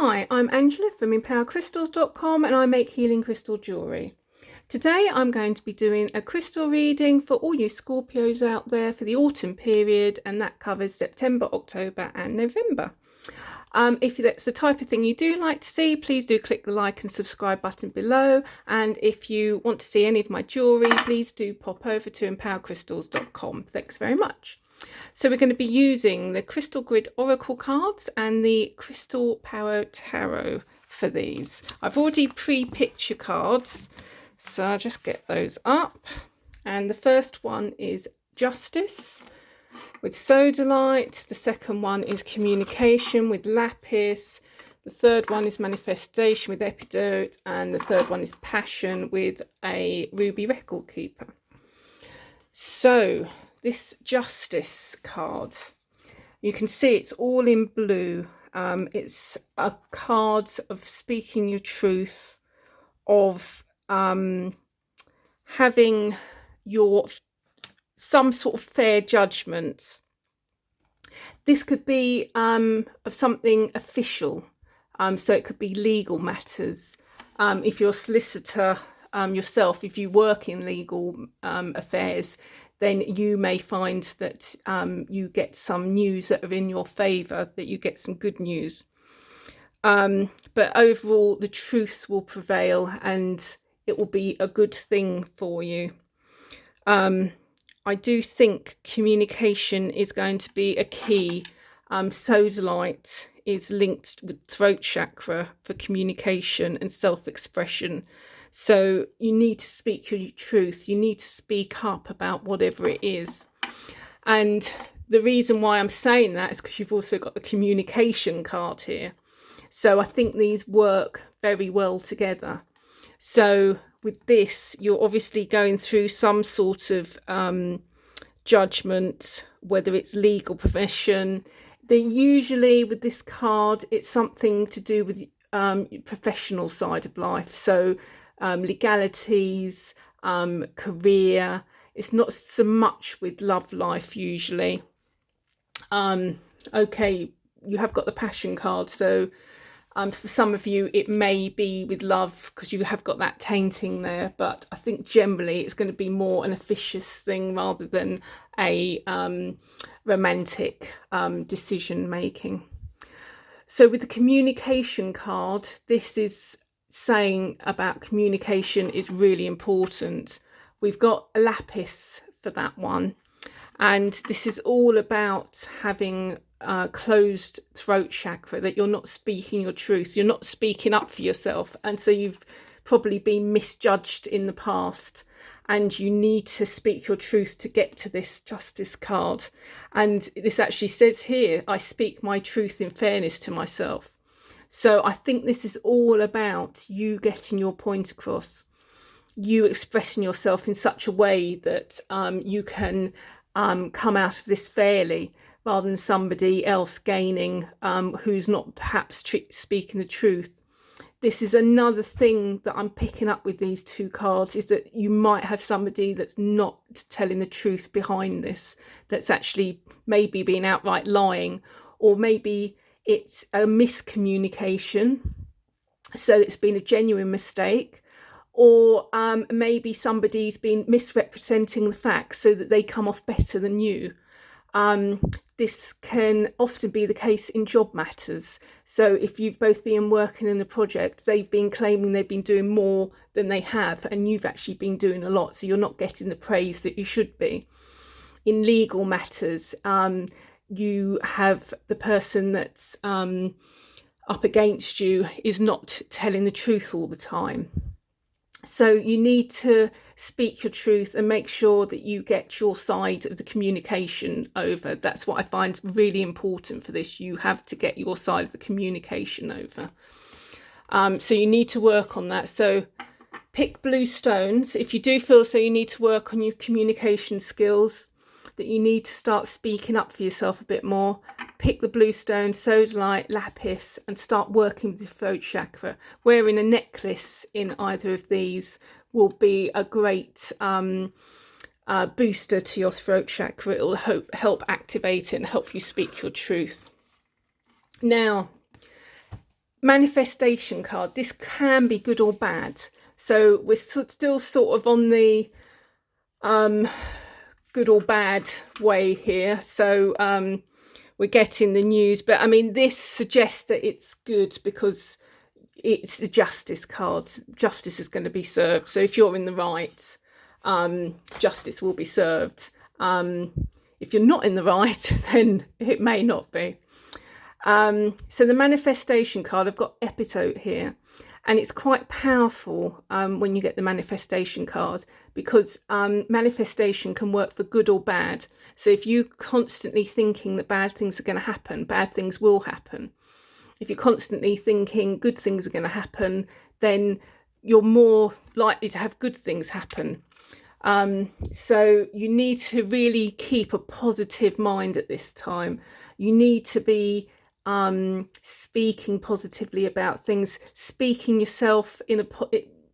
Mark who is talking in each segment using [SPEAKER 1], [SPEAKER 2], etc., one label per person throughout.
[SPEAKER 1] Hi, I'm Angela from empowercrystals.com and I make healing crystal jewellery. Today I'm going to be doing a crystal reading for all you Scorpios out there for the autumn period, and that covers September, October and November. If that's the type of thing you do like to see, please do click the like and subscribe button below, and if you want to see any of my jewellery, please do pop over to empowercrystals.com. Thanks very much. So we're going to be using the Crystal Grid Oracle cards and the Crystal Power Tarot for these. I've already pre-picked your cards, so I'll just get those up. And the first one is Justice with Sodalite. The second one is Communication with Lapis. The third one is Manifestation with Epidote. And the third one is Passion with a Ruby Record Keeper. So this Justice card, you can see it's all in blue. It's a card of speaking your truth, of having your some sort of fair judgment. This could be of something official, so it could be legal matters. If you're a solicitor yourself, if you work in legal affairs, then you may find that you get some news that are in your favour, that you get some good news. But overall, the truth will prevail and it will be a good thing for you. I do think communication is going to be a key. Sodalite is linked with throat chakra for communication and self-expression. So you need to speak your truth. You need to speak up about whatever it is. And the reason why I'm saying that is because you've also got the communication card here. So I think these work very well together. So with this, you're obviously going through some sort of judgment, whether it's legal profession. Then usually with this card, it's something to do with professional side of life. So legalities, career. It's not so much with love life usually. Okay, you have got the Passion card, so for some of you it may be with love because you have got that tainting there, but I think generally it's going to be more an officious thing rather than a romantic decision making. So with the communication card, this is saying about communication is really important. We've got a lapis for that one, and this is all about having closed throat chakra, that you're not speaking your truth, you're not speaking up for yourself, and so you've probably been misjudged in the past, and you need to speak your truth to get to this Justice card. And this actually says here, I speak my truth in fairness to myself. So I think this is all about you getting your point across, you expressing yourself in such a way that you can come out of this fairly, rather than somebody else gaining who's not perhaps speaking the truth. This is another thing that I'm picking up with these two cards, is that you might have somebody that's not telling the truth behind this, that's actually maybe being outright lying, or maybe it's a miscommunication, so it's been a genuine mistake, or maybe somebody's been misrepresenting the facts so that they come off better than you. This can often be the case in job matters. So if you've both been working in the project, they've been claiming they've been doing more than they have, and you've actually been doing a lot, so you're not getting the praise that you should be. In legal matters, you have the person that's up against you is not telling the truth all the time. So you need to speak your truth and make sure that you get your side of the communication over. That's what I find really important for this. You have to get your side of the communication over. So you need to work on that. So pick blue stones. If you do feel so you need to work on your communication skills, that you need to start speaking up for yourself a bit more, pick the blue stone, Sodalite, Lapis, and start working with the throat chakra. Wearing a necklace in either of these will be a great booster to your throat chakra. It will help activate it and help you speak your truth. Now, manifestation card. This can be good or bad. So we're still sort of on the good or bad way here. So we're getting the news, but I mean, this suggests that it's good because it's the justice card. Justice is going to be served. So if you're in the right, justice will be served. If you're not in the right, then it may not be. So the manifestation card, I've got epitome here, and it's quite powerful when you get the manifestation card, because manifestation can work for good or bad. So if you're constantly thinking that bad things are going to happen, bad things will happen. If you're constantly thinking good things are going to happen, then you're more likely to have good things happen. So you need to really keep a positive mind at this time. You need to be speaking positively about things, speaking yourself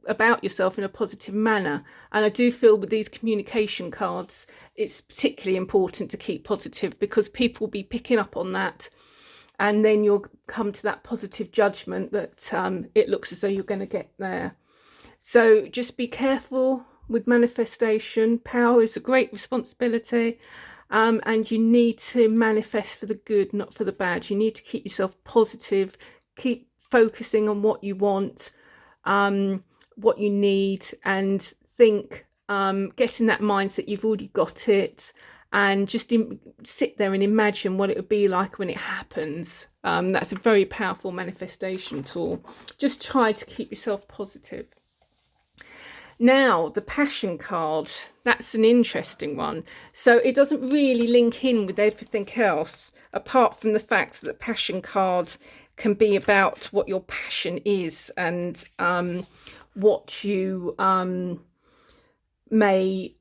[SPEAKER 1] about yourself in a positive manner. And I do feel with these communication cards, it's particularly important to keep positive, because people will be picking up on that, and then you'll come to that positive judgment that it looks as though you're going to get there. So just be careful with manifestation. Power is a great responsibility, and you need to manifest for the good, not for the bad. You need to keep yourself positive, keep focusing on what you want, what you need, and think, get in that mindset you've already got it, and just sit there and imagine what it would be like when it happens. That's a very powerful manifestation tool. Just try to keep yourself positive. Now, the passion card, that's an interesting one. So it doesn't really link in with everything else, apart from the fact that the passion card can be about what your passion is, and what you may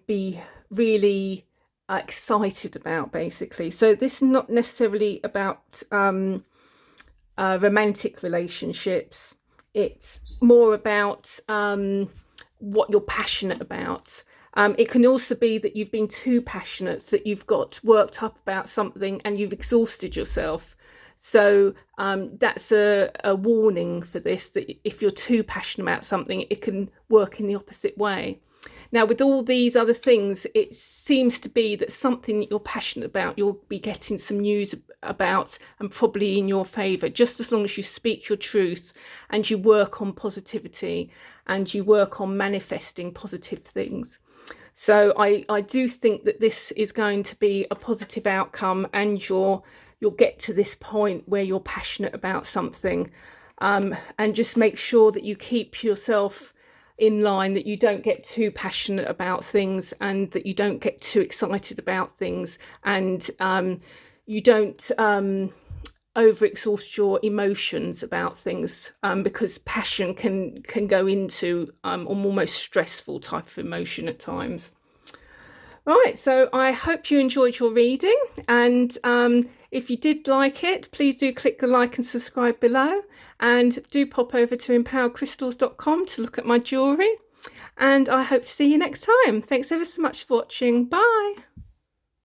[SPEAKER 1] be really excited about, basically. So this is not necessarily about romantic relationships. It's more about what you're passionate about. It can also be that you've been too passionate, that you've got worked up about something and you've exhausted yourself. So that's a warning for this, that if you're too passionate about something, it can work in the opposite way. Now, with all these other things, it seems to be that something that you're passionate about, you'll be getting some news about, and probably in your favour, just as long as you speak your truth and you work on positivity and you work on manifesting positive things. So I do think that this is going to be a positive outcome, and you'll get to this point where you're passionate about something, and just make sure that you keep yourself in line, that you don't get too passionate about things, and that you don't get too excited about things, and you don't overexhaust your emotions about things, because passion can go into almost stressful type of emotion at times. Right, so I hope you enjoyed your reading, and if you did like it, please do click the like and subscribe below, and do pop over to empoweredcrystals.com to look at my jewellery, and I hope to see you next time. Thanks ever so much for watching. Bye.